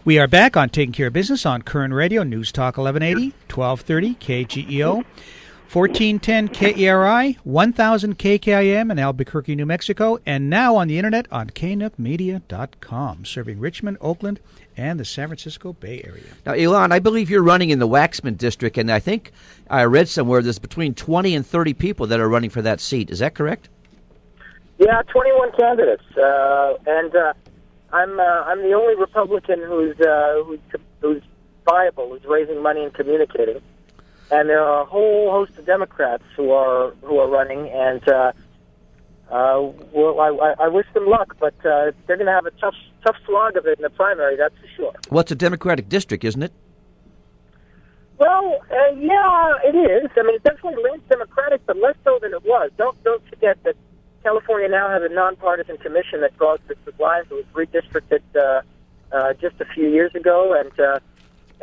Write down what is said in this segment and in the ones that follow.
We are back on Taking Care of Business on Koerner Radio, News Talk 1180, 1230 KGEO, 1410 KERI, 1000 KKIM in Albuquerque, New Mexico, and now on the Internet on knuckmedia.com, serving Richmond, Oakland, and the San Francisco Bay Area. Now, Elan, I believe you're running in the Waxman district, and I think I read somewhere there's between 20 and 30 people that are running for that seat. Is that correct? Yeah, 21 candidates, and I'm the only Republican who's viable, who's raising money and communicating, and there are a whole host of Democrats who are running, and well, I wish them luck, but they're going to have a tough slog of it in the primary, that's for sure. Well, it's a Democratic district, isn't it? Well, yeah, it is. I mean, it definitely leans Democratic, but less so than it was. Don't forget that California now has a nonpartisan commission that draws the lines. It was redistricted just a few years ago, and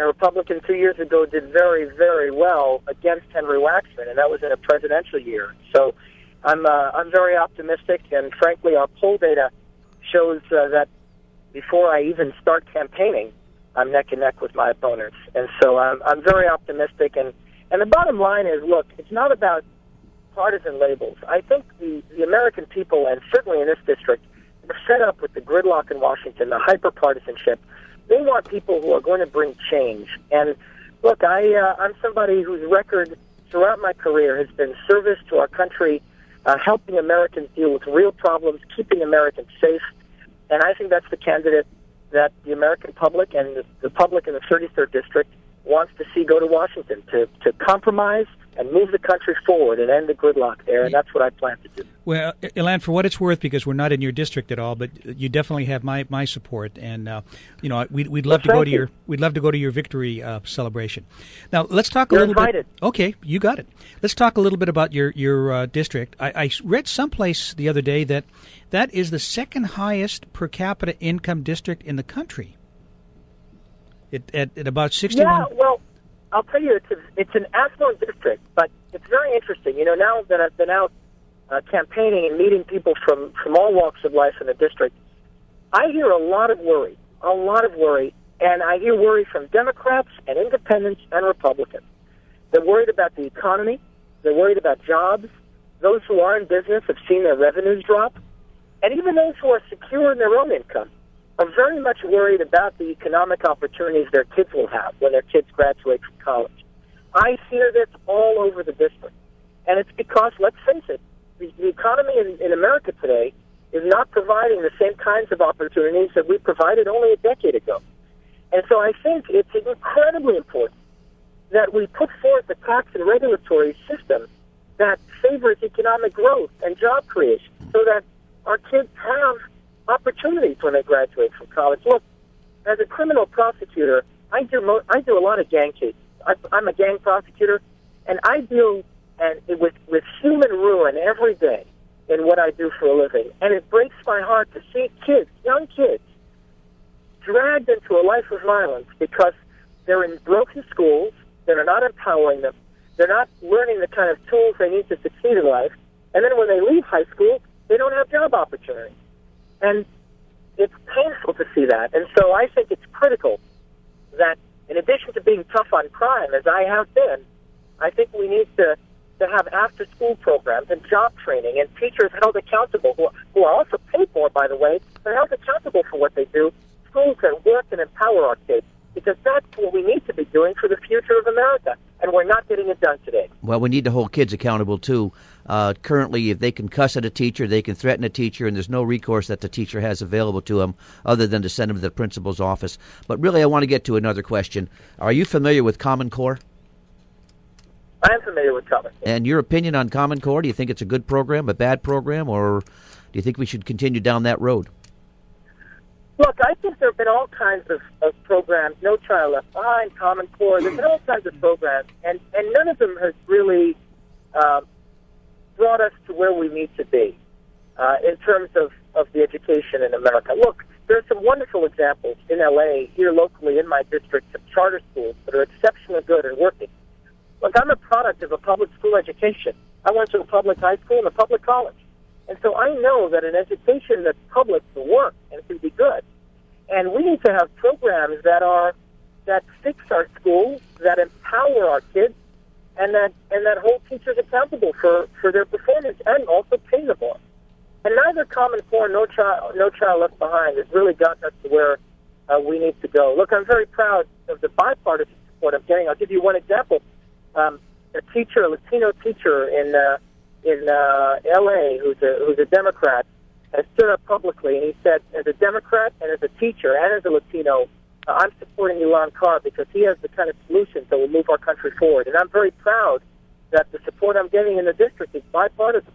a Republican 2 years ago did very, very well against Henry Waxman, and that was in a presidential year. So I'm very optimistic, and frankly, our poll data shows that before I even start campaigning, I'm neck and neck with my opponents, and so I'm very optimistic. And the bottom line is, look, it's not about partisan labels. I think the American people, and certainly in this district, are fed up with the gridlock in Washington, the hyper-partisanship. They want people who are going to bring change. And look, I'm somebody whose record throughout my career has been service to our country, helping Americans deal with real problems, keeping Americans safe. And I think that's the candidate that the American public and the public in the 33rd District wants to see go to Washington to compromise and move the country forward and end the gridlock there, and that's what I plan to do. Well, Elan, for what it's worth, because we're not in your district at all, but you definitely have my support, and we'd love to go to your victory celebration. Now let's talk a little bit. Okay, you got it. Let's talk a little bit about your district. I read someplace the other day that is the second highest per capita income district in the country. At about 61. Yeah, well, I'll tell you, it's an affluent district, but it's very interesting. You know, now that I've been out campaigning and meeting people from all walks of life in the district, I hear a lot of worry, and I hear worry from Democrats and independents and Republicans. They're worried about the economy. They're worried about jobs. Those who are in business have seen their revenues drop. And even those who are secure in their own income are very much worried about the economic opportunities their kids will have when their kids graduate from college. I hear this all over the district. And it's because, let's face it, the economy in America today is not providing the same kinds of opportunities that we provided only a decade ago. And so I think it's incredibly important that we put forth a tax and regulatory system that favors economic growth and job creation so that our kids have opportunities when they graduate from college. Look, as a criminal prosecutor, I do a lot of gang cases. I'm a gang prosecutor, and I deal with human ruin every day in what I do for a living. And it breaks my heart to see kids, young kids, dragged into a life of violence because they're in broken schools, they're not empowering them, they're not learning the kind of tools they need to succeed in life, and then when they leave high school, they don't have job opportunities. And it's painful to see that. And so I think it's critical that in addition to being tough on crime, as I have been, I think we need to have after-school programs and job training and teachers held accountable, who are also paid for, by the way, but held accountable for what they do, schools that work and empower our kids, because that's what we need to be doing for the future of America, and we're not getting it done today. Well, we need to hold kids accountable, too. Currently, if they can cuss at a teacher, they can threaten a teacher, and there's no recourse that the teacher has available to them other than to send them to the principal's office. But really, I want to get to another question. Are you familiar with Common Core? I am familiar with Common Core. And your opinion on Common Core, do you think it's a good program, a bad program, or do you think we should continue down that road? Look, I think there have been all kinds of programs, No Child Left Behind, Common Core. There's been all kinds of programs, and none of them has really brought us to where we need to be in terms of the education in America. Look, there are some wonderful examples in L.A., here locally in my district, of charter schools that are exceptionally good and working. Look, I'm a product of a public school education. I went to a public high school and a public college. And so I know that an education that's public can work and can be good. And we need to have programs that fix our schools, that empower our kids, and that hold teachers accountable for their performance, and also pay them more. And neither Common Core, no child left behind has really gotten us to where we need to go. Look, I'm very proud of the bipartisan support I'm getting. I'll give you one example. A Latino teacher in L.A. who's a Democrat, has stood up publicly, and he said, as a Democrat and as a teacher and as a Latino, I'm supporting Elan Carr because he has the kind of solutions that will move our country forward. And I'm very proud that the support I'm getting in the district is bipartisan.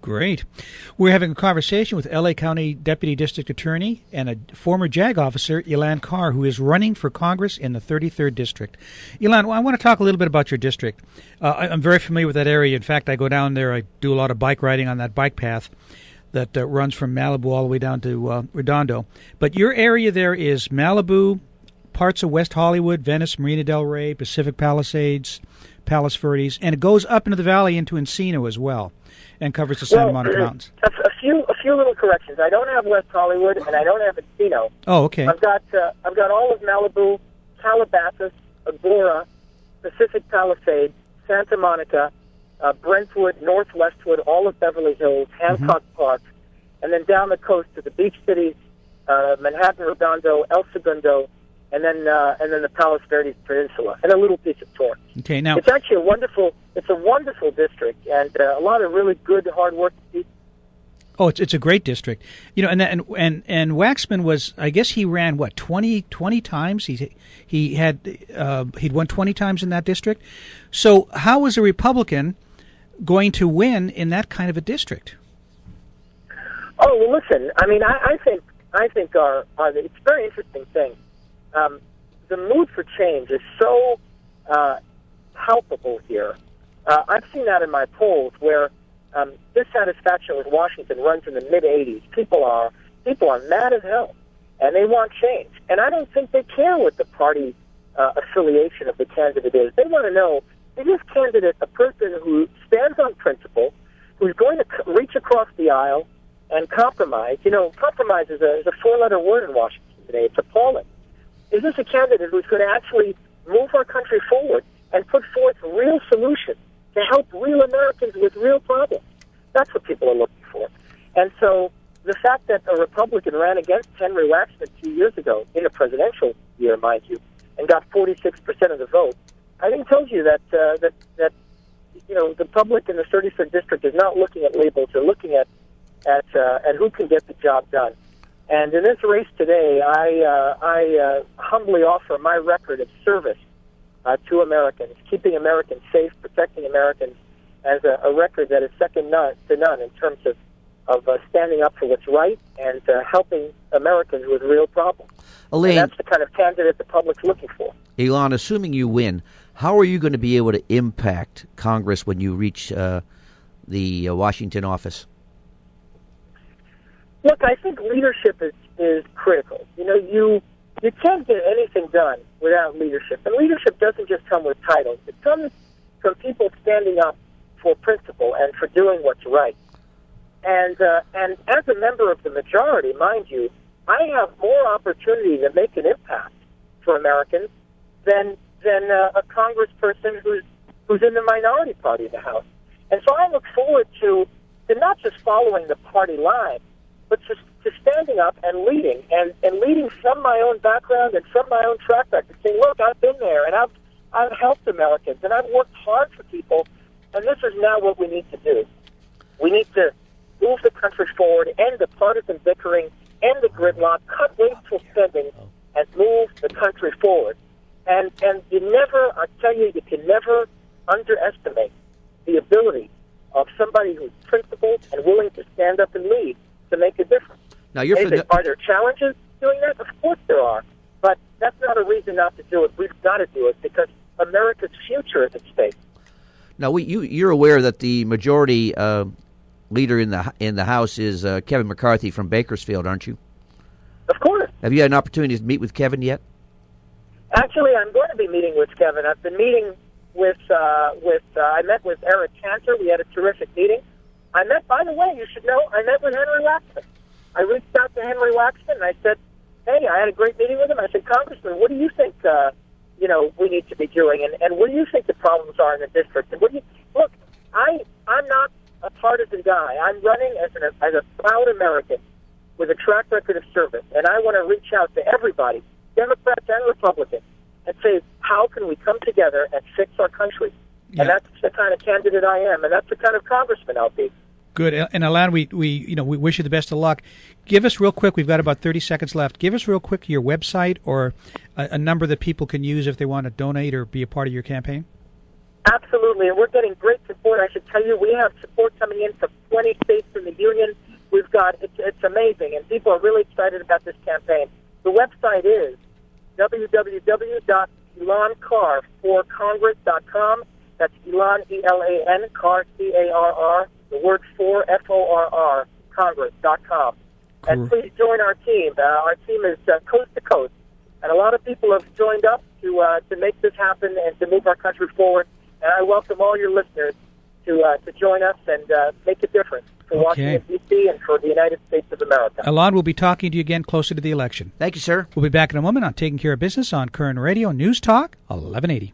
Great. We're having a conversation with L.A. County Deputy District Attorney and a former JAG officer, Elan Carr, who is running for Congress in the 33rd District. Elan, I want to talk a little bit about your district. I'm very familiar with that area. In fact, I go down there. I do a lot of bike riding on that bike path that runs from Malibu all the way down to Redondo. But your area there is Malibu, parts of West Hollywood, Venice, Marina del Rey, Pacific Palisades, Palos Verdes, and it goes up into the valley into Encino as well, and covers the Santa Monica Mountains. A few little corrections. I don't have West Hollywood, and I don't have Encino. Oh, okay. I've got all of Malibu, Calabasas, Agora, Pacific Palisades, Santa Monica, Brentwood, North Westwood, all of Beverly Hills, Hancock Park, and then down the coast to the beach cities, Manhattan, Redondo, El Segundo, and then the Palos Verdes Peninsula, and a little piece of Torrance. Okay, now it's actually a wonderful district, and a lot of really good, hard-working people. Oh, it's a great district, and Waxman was, I guess he ran 20 times. He'd won 20 times in that district. So how was a Republican going to win in that kind of a district? Oh, well, listen. I mean, I think it's a very interesting thing. The mood for change is so palpable here. I've seen that in my polls where dissatisfaction with Washington runs in the mid-80s. People are mad as hell, and they want change. And I don't think they care what the party affiliation of the candidate is. They want to know, is this candidate a person who stands on principle, who's going to reach across the aisle and compromise? Compromise is a four-letter word in Washington today. It's appalling. Is this a candidate who's going to actually move our country forward and put forth real solutions to help real Americans with real problems? That's what people are looking for. And so the fact that a Republican ran against Henry Waxman 2 years ago, in a presidential year, mind you, and got 46% of the vote, I think tells you that the public in the 33rd District is not looking at labels. They're looking at who can get the job done. And in this race today, I humbly offer my record of service to Americans, keeping Americans safe, protecting Americans, as a record that is second to none in terms of standing up for what's right and helping Americans with real problems. Elaine, and that's the kind of candidate the public's looking for. Elan, assuming you win, how are you going to be able to impact Congress when you reach the Washington office? Look, I think leadership is critical. You can't get anything done without leadership. And leadership doesn't just come with titles. It comes from people standing up for principle and for doing what's right. And as a member of the majority, mind you, I have more opportunity to make an impact for Americans than a congressperson who's in the minority party in the House. And so I look forward to not just following the party line, but to standing up and leading, and leading from my own background and from my own track record, saying, look, I've been there, and I've helped Americans, and I've worked hard for people, and this is now what we need to do. We need to move the country forward, end the partisan bickering, end the gridlock, cut wasteful spending, and move the country forward. And I tell you, you can never underestimate the ability of somebody who's principled and willing to stand up and lead to make a difference. Now, are there challenges doing that? Of course there are. But that's not a reason not to do it. We've got to do it because America's future is at stake. Now, you're aware that the majority leader in the House is Kevin McCarthy from Bakersfield, aren't you? Of course. Have you had an opportunity to meet with Kevin yet? Actually, I'm going to be meeting with Kevin. I've been meeting I met with Eric Cantor. We had a terrific meeting. By the way, you should know, I met with Henry Waxman. I reached out to Henry Waxman and I said, hey, I had a great meeting with him. I said, Congressman, what do you think, we need to be doing? And what do you think the problems are in the district? And look, I'm not a partisan guy. I'm running as a proud American with a track record of service, and I want to reach out to everybody, Democrats and Republicans, and say, how can we come together and fix our country? Yeah. And that's the kind of candidate I am, and that's the kind of congressman I'll be. Good. And Elan, we wish you the best of luck. Give us real quick, we've got about 30 seconds left. Give us real quick your website or a number that people can use if they want to donate or be a part of your campaign. Absolutely, and we're getting great support. I should tell you, we have support coming in from 20 states in the union. We've got, it's amazing, and people are really excited about this campaign. The website is www.elancarforcongress.com. That's Elan, E-L-A-N, Carr, C-A-R-R, the word for, F-O-R-R, Congress.com. Cool. And please join our team. Our team is coast to coast, and a lot of people have joined up to make this happen and to move our country forward. And I welcome all your listeners to join us and make a difference for Washington, D.C., and for the United States of America. Elan, we'll be talking to you again closer to the election. Thank you, sir. We'll be back in a moment on Taking Care of Business on Koerner Radio News Talk 1180.